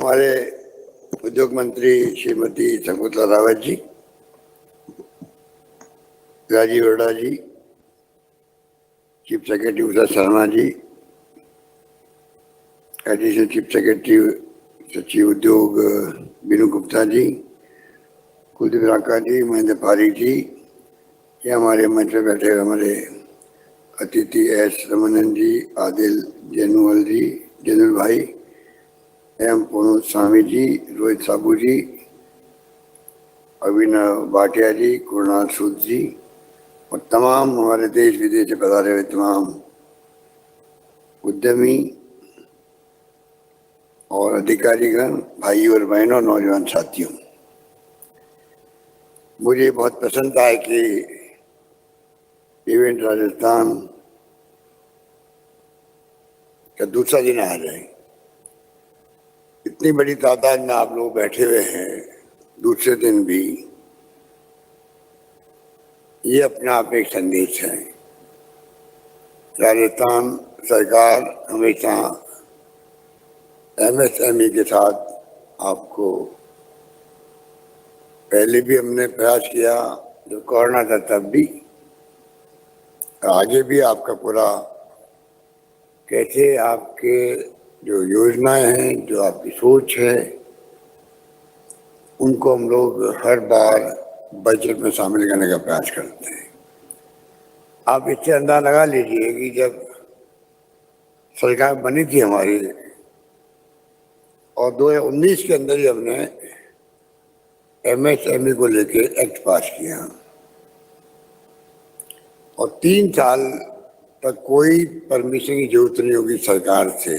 हमारे उद्योग मंत्री श्रीमती शकुंतला रावत जी, राजीव अरोड़ा जी, chief secretary Usha Sharma ji, additional chief secretary सचिव उद्योग बीनू गुप्ता जी, कुलदीप राका जी, महेंद्र पारिक जी, ये हमारे मंच में बैठे हमारे अतिथि एस रमनन जी, आदिल जैनुअल जी, जैनुल भाई, एम पुनोद स्वामी जी, रोहित साबू जी, अभिनव भाटिया जी, कुणाल सूद जी और तमाम हमारे देश विदेश से पधारे हुए तमाम उद्यमी और अधिकारीगण, भाई और बहनों, नौजवान साथियों, मुझे बहुत पसंद आया कि इवेंट राजस्थान का दूसरा दिन आ रहे हैं। इतनी बड़ी तादाद में आप लोग बैठे हुए हैं दूसरे दिन भी, ये अपना आप एक संदेश है। राजस्थान सरकार हमेशा एमएसएमई के साथ आपको, पहले भी हमने प्रयास किया जब कोरोना था तब भी, आगे भी आपका पूरा कैसे आपके जो योजनाएं हैं, जो आपकी सोच है, उनको हम लोग हर बार बजट में शामिल करने का प्रयास करते हैं। आप इससे अंदाजा लगा लीजिए कि जब सरकार बनी थी हमारी और 2019 के अंदर ही हमने एमएसएमई को लेके एक्ट पास किया और 3 साल तक कोई परमिशन की जरूरत नहीं होगी सरकार से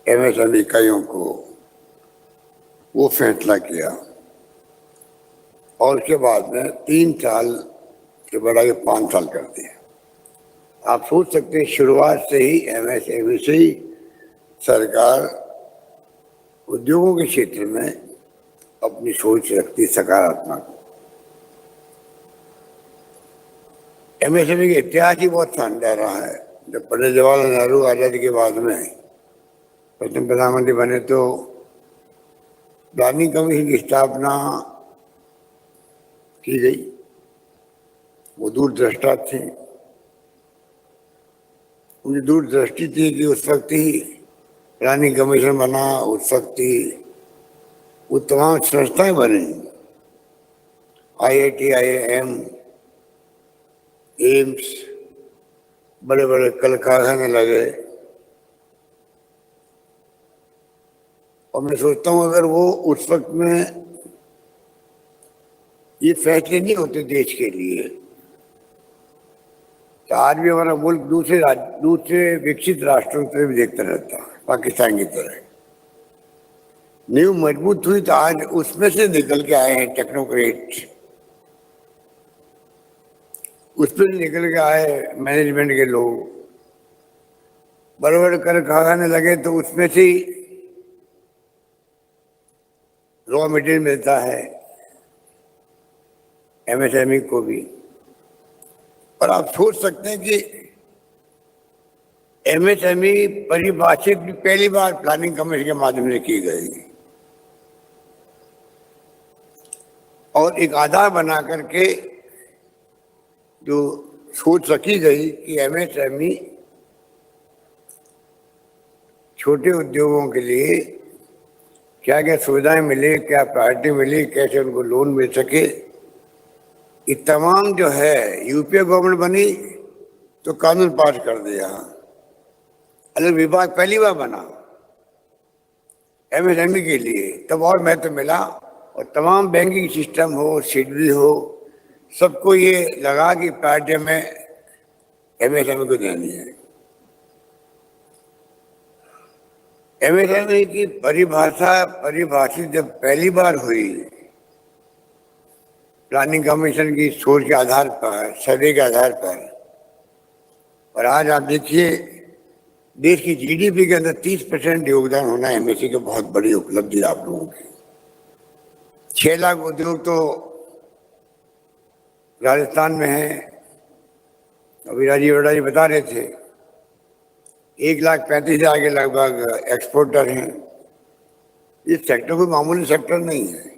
एमएसएमई इकाइयों को, वो फैसला किया और उसके बाद में 3 साल से बढ़ा के 5 साल कर दिया। आप सोच सकते हैं शुरुआत से ही एमएसएमई से ही सरकार उद्योगों के क्षेत्र में अपनी सोच रखती सकारात्मक। एमएसएमई का इतिहास ही बहुत शानदार रहा है। जब पंडित जवाहरलाल नेहरू आजादी के बाद में प्रथम प्रधानमंत्री बने तो प्लानिंग कमीशन की स्थापना की गई। वो दूरदृष्टा थे, उनकी दूरदृष्टि थी कि उस वक्त ही प्लानिंग कमीशन बना, उस वक्त ही वो तमाम संस्थाएं बनी, आईआईटी, आईआईएम, एम्स, बड़े बड़े कल कारखाने लगे। और मैं सोचता हूँ अगर वो उस वक्त में ये फैसले नहीं होते देश के लिए तो आज भी हमारा मुल्क दूसरे विकसित राष्ट्रों से भी देखता रहता, पाकिस्तान की तरह। नींव मजबूत हुई तो आज उसमें से निकल के आए हैं टेक्नोक्रेट, उसमें से निकल के आए मैनेजमेंट के लोग, बड़े बड़े कल कारखाने लगे तो उसमें से रॉ मटेरियल मिलता है एमएसएमई को भी। और आप सोच सकते हैं कि एमएसएमई परिभाषित भी पहली बार प्लानिंग कमीशन के माध्यम से की गई और एक आधार बना करके जो सोच रखी गई कि एमएसएमई छोटे उद्योगों के लिए क्या क्या सुविधाएं मिले, क्या प्रायोरिटी मिली, कैसे उनको लोन मिल सके, ये तमाम जो है यूपीए गवर्नमेंट बनी तो कानून पास कर दिया। अलग विभाग पहली बार बना एमएसएमई के लिए, तब और महत्व मिला और तमाम बैंकिंग सिस्टम हो, शेड्यूल हो, सबको ये लगा कि प्रायोरिटी में एमएसएमई को देनी है। एमएसएमई की परिभाषित जब पहली बार हुई प्लानिंग कमीशन की सोच के आधार पर, सर्वे के आधार पर, और आज आप देखिए देश की जीडीपी के अंदर 30% योगदान होना एमएसएमई की बहुत बड़ी उपलब्धि आप लोगों की। 6 लाख उद्योग तो राजस्थान में है, अभी राजीव अरोड़ा जी बता रहे थे 1,35,000 के लगभग एक्सपोर्टर हैं। इस सेक्टर कोई मामूली सेक्टर नहीं है।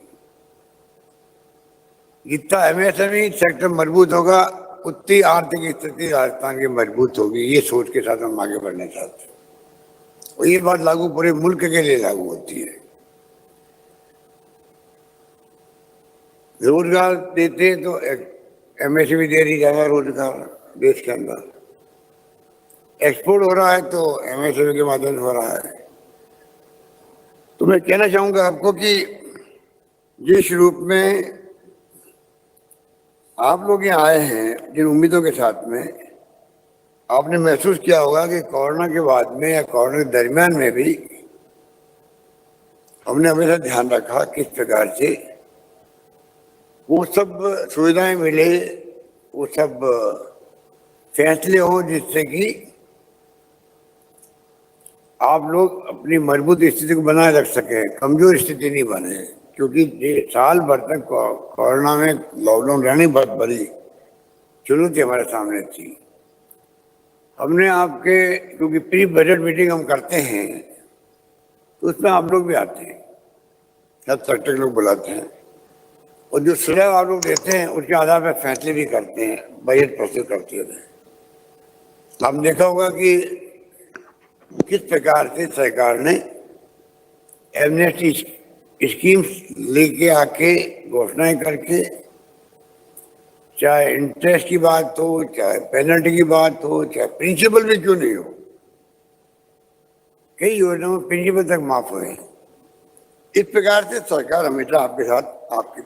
जितना एमएसएमई सेक्टर मजबूत होगा उतनी आर्थिक स्थिति राजस्थान की मजबूत होगी। ये सोच के साथ हम आगे बढ़ना चाहते हैं और ये बात लागू पूरे मुल्क के लिए लागू होती है। रोजगार देते हैं तो एमएसएमई दे रही ज्यादा रोजगार देश के अंदर। एक्सपोर्ट हो रहा है तो एमएसएमई के माध्यम से हो रहा है। तो मैं कहना चाहूंगा आपको कि जिस रूप में आप लोग यहाँ आए हैं जिन उम्मीदों के साथ में, आपने महसूस किया होगा कि कोरोना के बाद में या कोरोना के दरमियान में भी हमने हमेशा ध्यान रखा किस प्रकार से वो सब सुविधाएं मिले, वो सब फैसले हो जिससे कि आप लोग अपनी मजबूत स्थिति को बनाए रख सके, कमजोर स्थिति नहीं बने। क्योंकि साल भर तक कोरोना में लॉकडाउन रहने बहुत बड़ी चुनौती हमारे सामने थी। हमने आपके, क्योंकि प्री बजट मीटिंग हम करते हैं तो उसमें आप लोग भी आते हैं, सब सेक्टर के लोग बुलाते हैं और जो सुझाव आप लोग देते हैं उसके आधार पर फैसले भी करते हैं, बजट प्रस्तुत करते हैं। आपने देखा होगा कि किस प्रकार से सरकार ने एमनेस्टी स्कीम्स लेके आके घोषणाएं करके, चाहे इंटरेस्ट की बात हो, चाहे पेनल्टी की बात हो, चाहे प्रिंसिपल भी क्यों नहीं हो, कई योजनाओं में प्रिंसिपल तक माफ हुए। इस प्रकार से सरकार हमेशा आपके साथ आपकी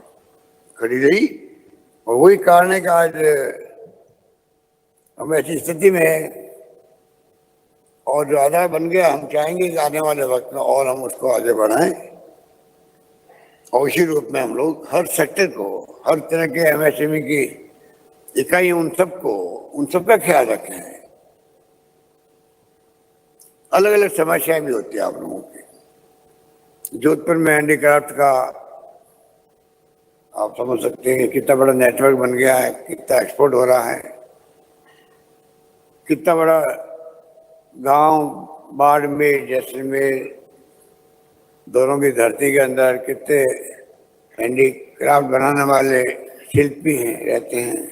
खड़ी रही और वही कारण है कि आज हम ऐसी स्थिति में और जो आधार बन गया, हम चाहेंगे कि आने वाले वक्त में और हम उसको आगे बढ़ाएं और इसी रूप में हम लोग हर सेक्टर को, हर तरह के एमएसएमई की इकाई, उन सबका ख्याल रखें। अलग अलग समस्याएं भी होती है आप लोगों की। जोधपुर में हैंडीक्राफ्ट का आप समझ सकते हैं कितना बड़ा नेटवर्क बन गया है, कितना एक्सपोर्ट हो रहा है, कितना बड़ा गांव बाड़मेर जैसलमेर दोनों की धरती के अंदर कितने हैंडीक्राफ्ट बनाने वाले शिल्पी हैं रहते हैं,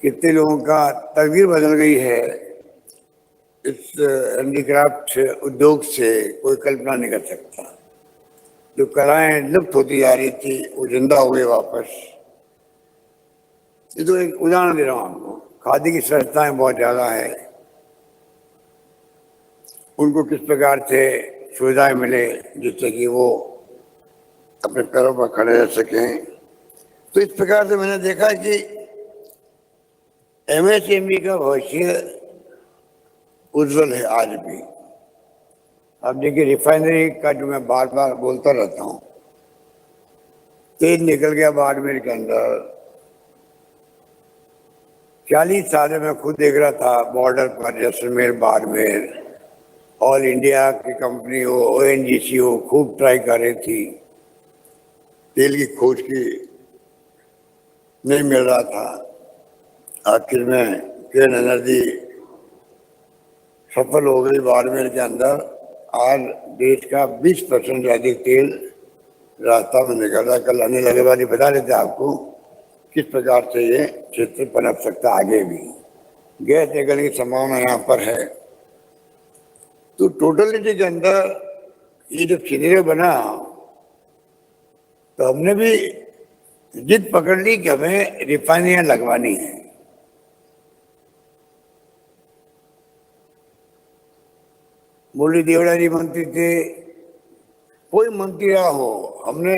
कितने लोगों का तकदीर बदल गई है इस हैंडीक्राफ्ट उद्योग से, कोई कल्पना नहीं कर सकता। जो कलाएं लुप्त होती जा रही थी वो जिंदा हो गई वापस। ये तो एक उदाहरण दे रहा हूँ आपको। खादी की संस्थाएं बहुत ज्यादा है, उनको किस प्रकार से सुविधाएं मिले जिससे कि वो अपने पैरों पर खड़े रह सकें। तो इस प्रकार से मैंने देखा कि एमएसएमई का भविष्य उज्जवल है आज भी। अब देखिए रिफाइनरी का जो मैं बार बार बोलता रहता हूँ, तेल निकल गया बाड़मेर के अंदर। 40 साल में खुद देख रहा था बॉर्डर पर जैसलमेर बाड़मेर, ऑल इंडिया की कंपनी हो, ओएनजीसी हो, खूब ट्राई कर रही थी, तेल की खोज की, नहीं मिल रहा था। आखिर में केन एनर्जी सफल हो गई बाड़मेर के अंदर। आज देश का 20% से अधिक तेल रास्ता में निकल रहा है। कल अनिल अग्रवाल बता रहे थे आपको किस प्रकार से ये क्षेत्र पनप सकता आगे भी। गैस निकलने की संभावना यहाँ पर है। तो टोटलिटी के अंदर ये जब सिनेरियो बना तो हमने भी जिद पकड़ ली कि हमें रिफाइनरियां लगवानी है। मुरली देवड़ा जी मंत्री थे, कोई मंत्री रहा हो, हमने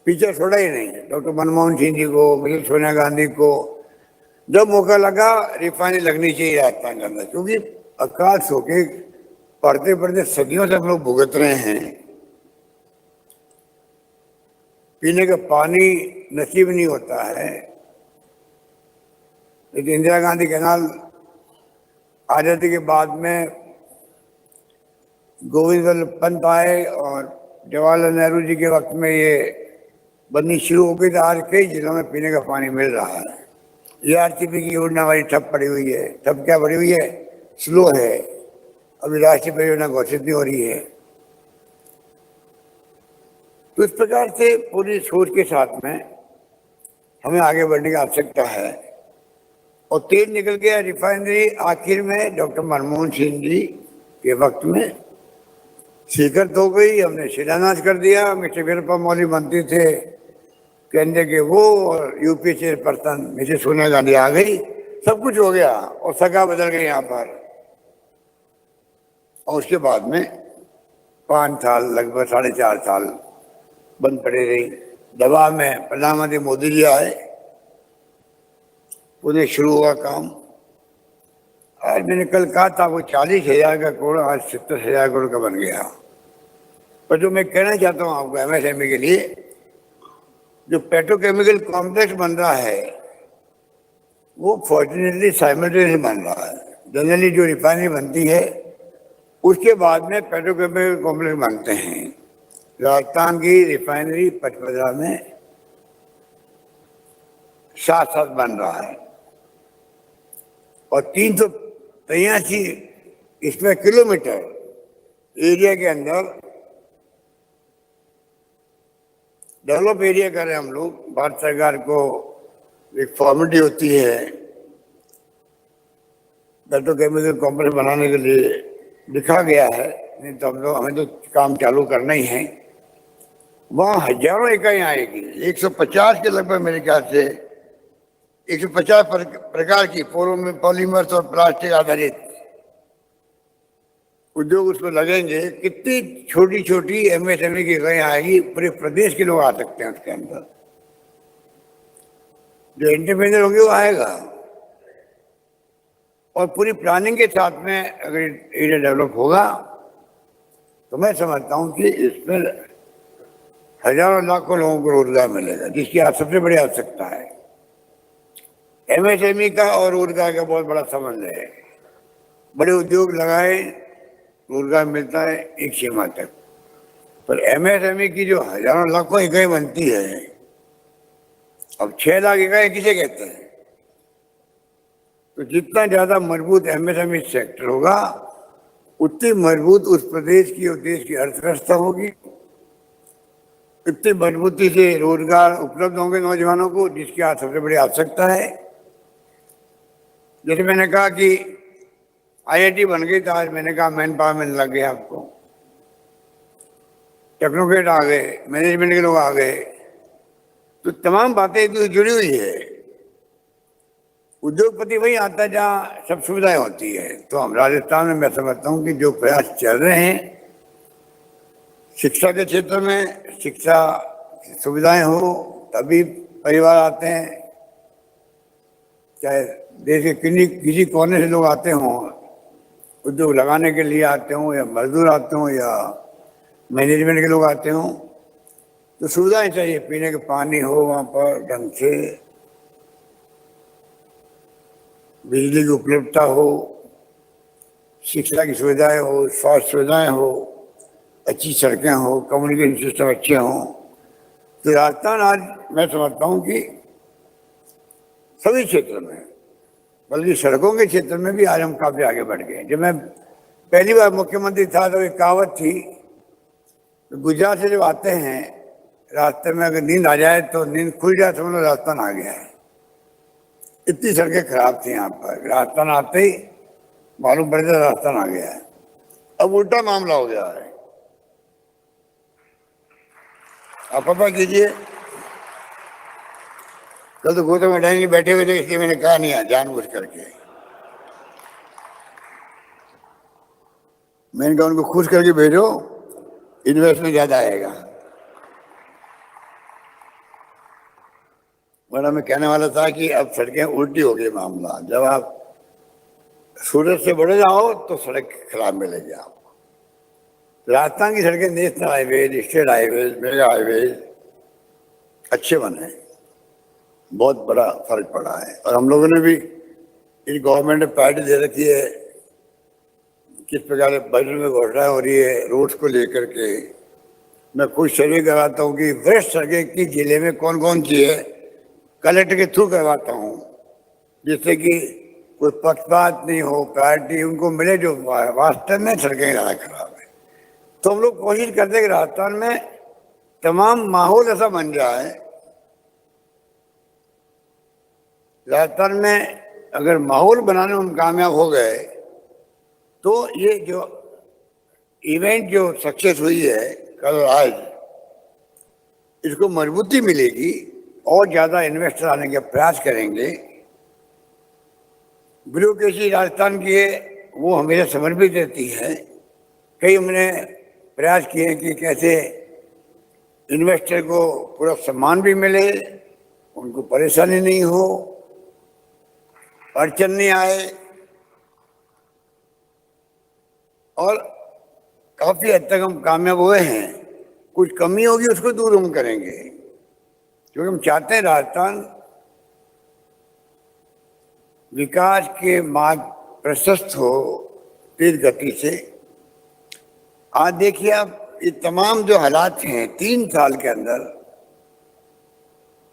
पीछे छोड़ा ही नहीं। डॉक्टर मनमोहन सिंह जी को, मिसेस सोनिया गांधी को, जब मौका लगा रिफाइनरी लगनी चाहिए राजस्थान के अंदर। क्योंकि आकाश होके पढ़ते पढ़ते सदियों से हम लोग भुगत रहे हैं, पीने का पानी नसीब नहीं होता है। लेकिन इंदिरा गांधी कैनाल आजादी के बाद में गोविंद वल्लभ पंत आए और जवाहरलाल नेहरू जी के वक्त में ये बननी शुरू हो गई। तो आज कई जिलों में पीने का पानी मिल रहा है। ये आरसीपी की योजना हमारी ठप पड़ी हुई है। ठप क्या पड़ी हुई है? स्लो है, अभी राष्ट्रीय परियोजना घोषित नहीं हो रही है। तो इस प्रकार से पूरी सोच के साथ में हमें आगे बढ़ने की आवश्यकता है। और तेल निकल गया रिफाइनरी आखिर में डॉक्टर मनमोहन सिंह जी के वक्त में स्वीकृत हो गई, हमने शिलान्यास कर दिया। मिस्टर वीरप्पा मोइली मंत्री थे केंद्र के वो, और UP chairperson Mrs Sonia Gandhi आ गई, सब कुछ हो गया और सगा बदल गई यहाँ पर। और उसके बाद में 5 साल, लगभग 4.5 साल बंद पड़ी रही। दबाव में प्रधानमंत्री मोदी जी आए, उन्हें शुरू हुआ काम। आज मैंने कल कहा था वो 40,000 का करोड़ आज 70,000 करोड़ का बन गया। पर जो मैं कहना चाहता हूँ आपको एमएसएमई के लिए, जो पेट्रोकेमिकल कॉम्प्लेक्स बन रहा है वो फॉर्चुनेटली साइमल्टेनियसली बन रहा है। जनरली जो रिफाइनरी बनती है उसके बाद में पेट्रोकेमिकल कॉम्प्लेक्स बनते हैं। राजस्थान की रिफाइनरी पचपदरा में साथ साथ बन रहा है और 383 इसमें किलोमीटर एरिया के अंदर डेवलप एरिया कर रहे हैं हम लोग। भारत सरकार को एक फॉर्मेलिटी होती है पेट्रोकेमिकल कॉम्प्लेक्स बनाने के लिए, लिखा गया है, नहीं तो हम लोग हमें तो काम चालू करना ही है। वहाँ हजारों इकाई आएगी, 150 के लगभग मेरे ख्याल से 150 प्रकार की पॉलीमर्स और प्लास्टिक आधारित उद्योग उसको लगेंगे। कितनी छोटी छोटी एमएसएमई की इकाई आएगी, पूरे प्रदेश के लोग आ सकते हैं उसके अंदर। जो एंटरप्रेन्योर होगी वो आएगा और पूरी प्लानिंग के साथ में अगर एरिया डेवलप होगा तो मैं समझता हूँ कि इसमें हजारों लाखों लोगों को रोजगार मिलेगा, जिसकी आज सबसे बड़ी आवश्यकता है। एमएसएमई का और रोजगार का बहुत बड़ा संबंध है। बड़े उद्योग लगाए, रोजगार मिलता है एक सीमा तक, पर एमएसएमई की जो हजारों लाखों इकाई बनती है, अब 6 लाख इकाई किसे कहते हैं? तो जितना ज्यादा मजबूत एमएसएमई सेक्टर होगा उतनी मजबूत उस प्रदेश की और देश की अर्थव्यवस्था होगी, इतनी मजबूती से रोजगार उपलब्ध होंगे नौजवानों को, जिसकी आज सबसे बड़ी आवश्यकता है। जैसे मैंने कहा कि आईआईटी बन गई तो आज मैंने कहा मैन पावर मिलने लग गया, आपको टेक्नोक्रेट आ गए, मैनेजमेंट के लोग आ गए, तो तमाम बातें एक दूसरे जुड़ी हुई है। उद्योगपति वही आता है जहाँ सब सुविधाएं होती है। तो हम राजस्थान में मैं समझता हूँ कि जो प्रयास चल रहे हैं शिक्षा के क्षेत्र में, शिक्षा सुविधाएं हो तभी परिवार आते हैं, चाहे देश के किसी कोने से लोग आते हों, उद्योग लगाने के लिए आते हों या मजदूर आते हों या मैनेजमेंट के लोग आते हों, तो सुविधाएं चाहिए। पीने का पानी हो वहाँ पर ढंग से, बिजली की उपलब्धता हो, शिक्षा की सुविधाएं हो, स्वास्थ्य सुविधाएं हो, अच्छी सड़कें हो, कम्युनिकेशन सिस्टम अच्छे हों। तो राजस्थान आज मैं समझता हूँ कि सभी क्षेत्र में, बल्कि सड़कों के क्षेत्र में भी आज हम काफी आगे बढ़ गए। जब मैं पहली बार मुख्यमंत्री था तो एक कहावत थी, गुजरात से जब आते हैं रास्ते में अगर नींद आ जाए तो नींद खुल जाए तो मतलब राजस्थान आ गया है। इतनी सड़कें खराब थी यहाँ पर, राजस्थान आते ही मालूम पड़ता राजस्थान आ गया है। अब उल्टा मामला हो गया है। आप पता कीजिए, कल तो गौतम अडानी बैठे हुए थे, इसलिए मैंने कहा नहीं जानबूझ करके। मैंने कहा उनको खुश करके भेजो, इन्वेस्टमेंट ज्यादा आएगा। वरना मैं कहने वाला था कि अब सड़कें उल्टी हो गई मामला। जब आप सूरत से बढ़े जाओ तो सड़क खराब मिलेगी आपको। राजस्थान की सड़कें national highway, state highway, mega highway अच्छे बने, बहुत बड़ा फर्क पड़ा है। और हम लोगों ने भी इस गवर्नमेंट ने प्रायोरिटी दे रखी है, किस प्रकार बजट में घोषणा हो रही है रोड्स को लेकर के। मैं खुद सर्वे करवाता हूँ कि वृष्ट सड़कें किस जिले में कौन कौन सी है, कलेक्टर के थ्रू करवाता हूँ, जिससे कि कोई पक्षपात नहीं हो, प्रायोरिटी उनको मिले जो वास्तव में सड़कें ज़्यादा खराब है। तो हम लोग कोशिश करते हैं कि राजस्थान में तमाम माहौल ऐसा बन रहा है राजस्थान में, अगर माहौल बनाने में हम कामयाब हो गए तो ये जो इवेंट जो सक्सेस हुई है कल और आज, इसको मजबूती मिलेगी और ज्यादा इन्वेस्टर आने के प्रयास करेंगे। ब्यूरोक्रेसी राजस्थान की है वो हमेशा समर्पित रहती है। कई हमने प्रयास किए कि कैसे इन्वेस्टर को पूरा सम्मान भी मिले, उनको परेशानी नहीं हो, अड़चन नहीं आए, और काफी हद तक हम कामयाब हुए हैं। कुछ कमी होगी उसको दूर हम करेंगे, क्योंकि हम चाहते हैं राजस्थान विकास के मार्ग प्रशस्त हो तेज गति से। आज देखिए आप, ये तमाम जो हालात हैं 3 साल के अंदर,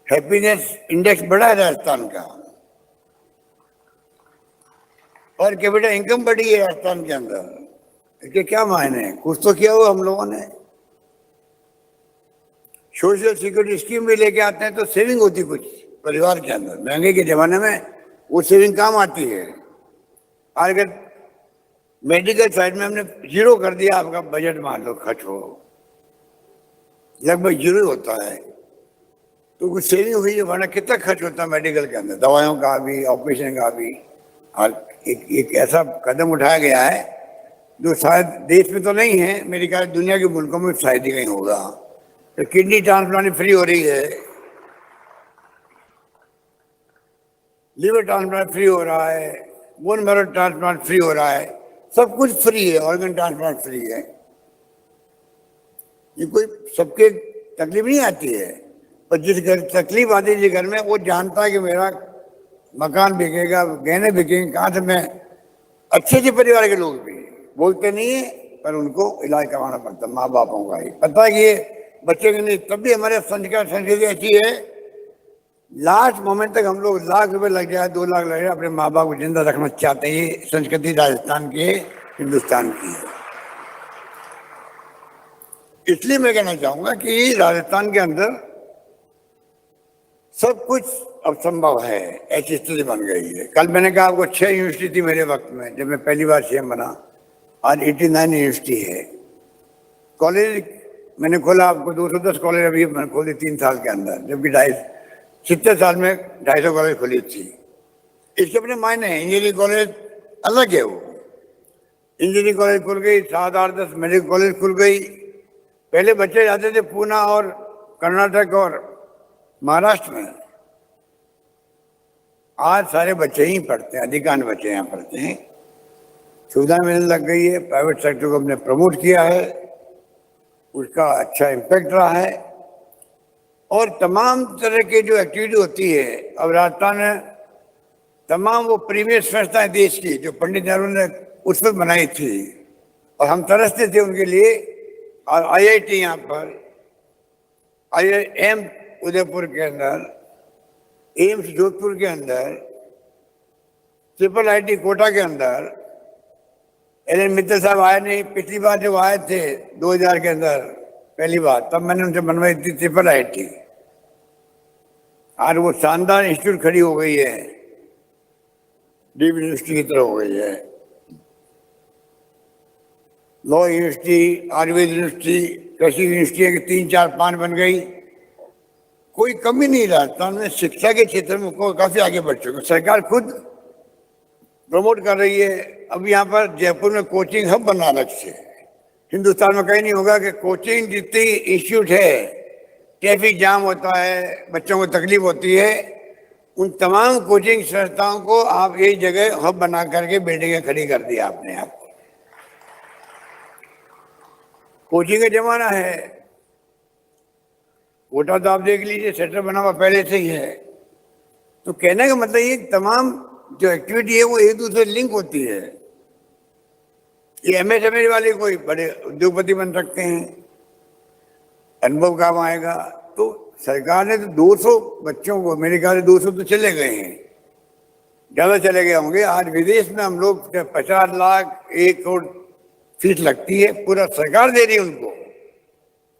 हैप्पीनेस इंडेक्स बढ़ा है राजस्थान का, और कैपिटल इनकम बढ़ी है राजस्थान के अंदर। इसके क्या मायने हैं? कुछ तो किया हुआ हम लोगों ने। सोशल सिक्योरिटी स्कीम भी लेके आते हैं तो सेविंग होती कुछ परिवार के अंदर। महंगे के जमाने में वो सेविंग काम आती है। आज अगर मेडिकल साइड में हमने 0 कर दिया, आपका बजट मान लो खर्च हो लगभग 0 होता है, तो कुछ सेविंग हुई है। वरना कितना खर्च होता है मेडिकल के अंदर, दवाइयों का भी, ऑपरेशन का भी। और एक ऐसा कदम उठाया गया है जो शायद देश में तो नहीं है, मेरे ख्याल दुनिया के मुल्कों में शायद ही कहीं होगा। तो किडनी ट्रांसप्लांट फ्री हो रही है, लिवर ट्रांसप्लांट फ्री हो रहा है, बोन मैरो ट्रांसप्लांट फ्री हो रहा है, सब कुछ फ्री है, ऑर्गन ट्रांसप्लांट फ्री है। ये कोई सबके तकलीफ नहीं आती है, पर जिस घर तकलीफ आती है जिस घर में, वो जानता है कि मेरा मकान बिकेगा, गहने बिकेंगे, कहाँ से मैं। अच्छे से परिवार के लोग भी बोलते नहीं है, पर उनको इलाज करवाना पड़ता है। माँ बापों का ही पता है कि ये बच्चे के नहीं। तब भी हमारे संस्कार संस्कृति ऐसी है, लास्ट मोमेंट तक हम लोग लाख रुपए लग जाए, 2 लाख लग जाए, अपने माँ बाप को जिंदा रखना चाहते हैं। ये संस्कृति राजस्थान की, हिंदुस्तान की है। इसलिए मैं कहना चाहूंगा कि राजस्थान के अंदर सब कुछ अब संभव है, ऐसी स्थिति बन गई है। कल मैंने कहा आपको 6 यूनिवर्सिटी थी मेरे वक्त में, जब मैं पहली बार सीएम बना। आज 89 यूनिवर्सिटी है। कॉलेज मैंने खोला, आपको 210 कॉलेज अभी मैंने खोली 3 साल के अंदर, जबकि 70 साल में 250 कॉलेज खोली थी। इसके अपने मायने हैं। इंजीनियरिंग कॉलेज अलग है, वो इंजीनियरिंग कॉलेज खुल गई, 7, 8, 10 मेडिकल कॉलेज खुल गई। पहले बच्चे जाते थे पूना और कर्नाटक और महाराष्ट्र में, आज सारे बच्चे ही पढ़ते हैं, अधिकांश बच्चे यहाँ पढ़ते हैं। सुविधा मिलने लग गई है, प्राइवेट सेक्टर को हमने प्रमोट किया है, उसका अच्छा इम्पैक्ट रहा है। और तमाम तरह की जो एक्टिविटी होती है अब राजस्थान में, तमाम वो प्रीमियर संस्थाएं देश की जो पंडित नेहरू ने उस पर बनाई थी, और हम तरसते थे उनके लिए। और आईआईटी यहाँ पर, IIM उदयपुर के अंदर, एम्स जोधपुर के अंदर, IIIT कोटा के अंदर। एल मित्तल साहब आए नहीं, पिछली बार जब आए थे 2000 के अंदर पहली बार, तब मैंने उनसे बनवाई थी IIIT। आज वो शानदार इंस्टीट्यूट खड़ी हो गई है, डीप यूनिवर्सिटी की तरह हो गई है। लॉ यूनिवर्सिटी, आयुर्वेद यूनिवर्सिटी, कृषि यूनिवर्सिटी की 3, 4, 5 बन गई। कोई कमी नहीं राजस्थान में शिक्षा के क्षेत्र में, काफी आगे बढ़ चुके। सरकार खुद प्रमोट कर रही है। अब यहाँ पर जयपुर में कोचिंग हब बनना अलग से, हिंदुस्तान में कहीं नहीं होगा कि कोचिंग जितनी इंस्टीट्यूट है, ट्रैफिक जाम होता है, बच्चों को तकलीफ होती है, उन तमाम कोचिंग संस्थाओं को आप एक जगह हब बना करके बिल्डिंगें खड़ी कर दी आपने। आप कोचिंग का जमाना है। कोटा तो आप देख लीजिए, सेंटर बना हुआ पहले से ही है। तो कहने का मतलब ये तमाम जो एक्टिविटी है वो एक दूसरे से लिंक होती है। ये MSME वाले कोई बड़े उद्योगपति बन सकते हैं, अनुभव काम आएगा। तो सरकार ने तो 200 बच्चों को, मेरे ख्याल से 200 तो चले गए हैं, ज्यादा चले गए होंगे। आज विदेश में हम लोग 50 लाख 1 करोड़ फीस लगती है, पूरा सरकार दे रही है उनको।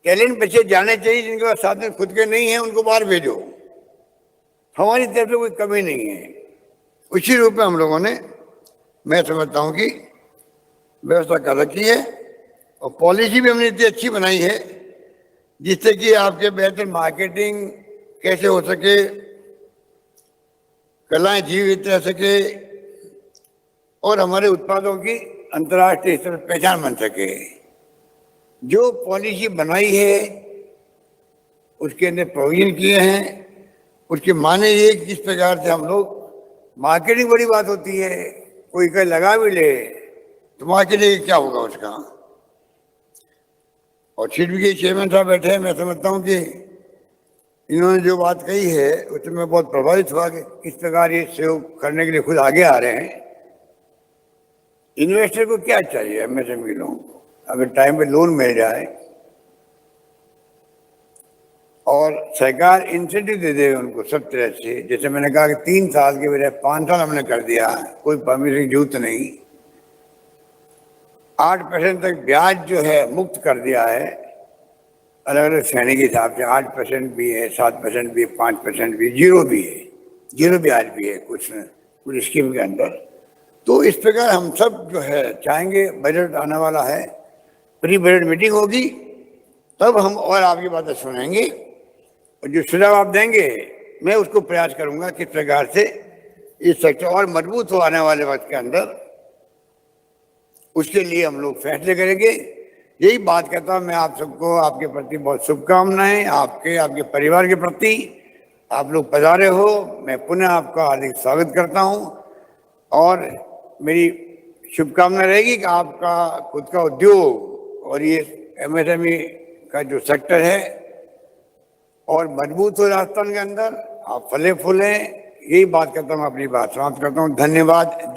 टैलेंट बच्चे जाने चाहिए, जिनके पास साधन खुद के नहीं है उनको बाहर भेजो। हमारी तरफ से कोई कमी नहीं है। उसी रूप में हम लोगों ने, मैं समझता हूं कि व्यवस्था कर रखी है, और पॉलिसी भी हमने इतनी अच्छी बनाई है जिससे कि आपके बेहतर मार्केटिंग कैसे हो सके, कलाएं जीवित रह सके, और हमारे उत्पादों की अंतर्राष्ट्रीय स्तर पर पहचान बन सके। जो पॉलिसी बनाई है उसके अंदर प्रोविजन किए हैं, उसके माने ये कि जिस प्रकार से हम लोग, मार्केटिंग बड़ी बात होती है, कोई कहीं लगा भी ले तो मार्केटिंग क्या होगा उसका। और सिडबी के चेयरमैन साहब बैठे हैं, मैं समझता हूँ कि इन्होंने जो बात कही है उससे मैं बहुत प्रभावित हुआ कि किस प्रकार ये सहयोग करने के लिए खुद आगे आ रहे हैं। इन्वेस्टर को क्या चाहिए, एमएसएमई लोगों को अगर टाइम पे लोन मिल जाए और सरकार इंसेंटिव दे दे उनको सब तरह से, जैसे मैंने कहा कि 3 साल के बजाय 5 साल हमने कर दिया, कोई परमिशन की जरूरत नहीं, 8% तक ब्याज जो है मुक्त कर दिया है, अलग अलग श्रेणी के हिसाब से 8% भी है, 7% भी है, 5% भी, जीरो भी है, जीरो ब्याज भी है कुछ स्कीम के अंदर। तो इस प्रकार हम सब जो है चाहेंगे, बजट आने वाला है, प्री बजट मीटिंग होगी, तब हम और आपकी बातें सुनेंगे, और जो सुझाव आप देंगे मैं उसको प्रयास करूंगा किस प्रकार से इस सेक्टर और मजबूत हो आने वाले वक्त के अंदर, उसके लिए हम लोग फैसले करेंगे। यही बात कहता हूं मैं आप सबको, आपके प्रति बहुत शुभकामनाएं, आपके परिवार के प्रति। आप लोग पधारे हो, मैं पुनः आपका हार्दिक स्वागत करता हूं, और मेरी शुभकामना रहेगी कि आपका खुद का उद्योग और ये एमएसएमई का जो सेक्टर है और मजबूत हो राजस्थान के अंदर, आप फले फूलें। यही बात करता हूँ, अपनी बात समाप्त करता हूँ। धन्यवाद।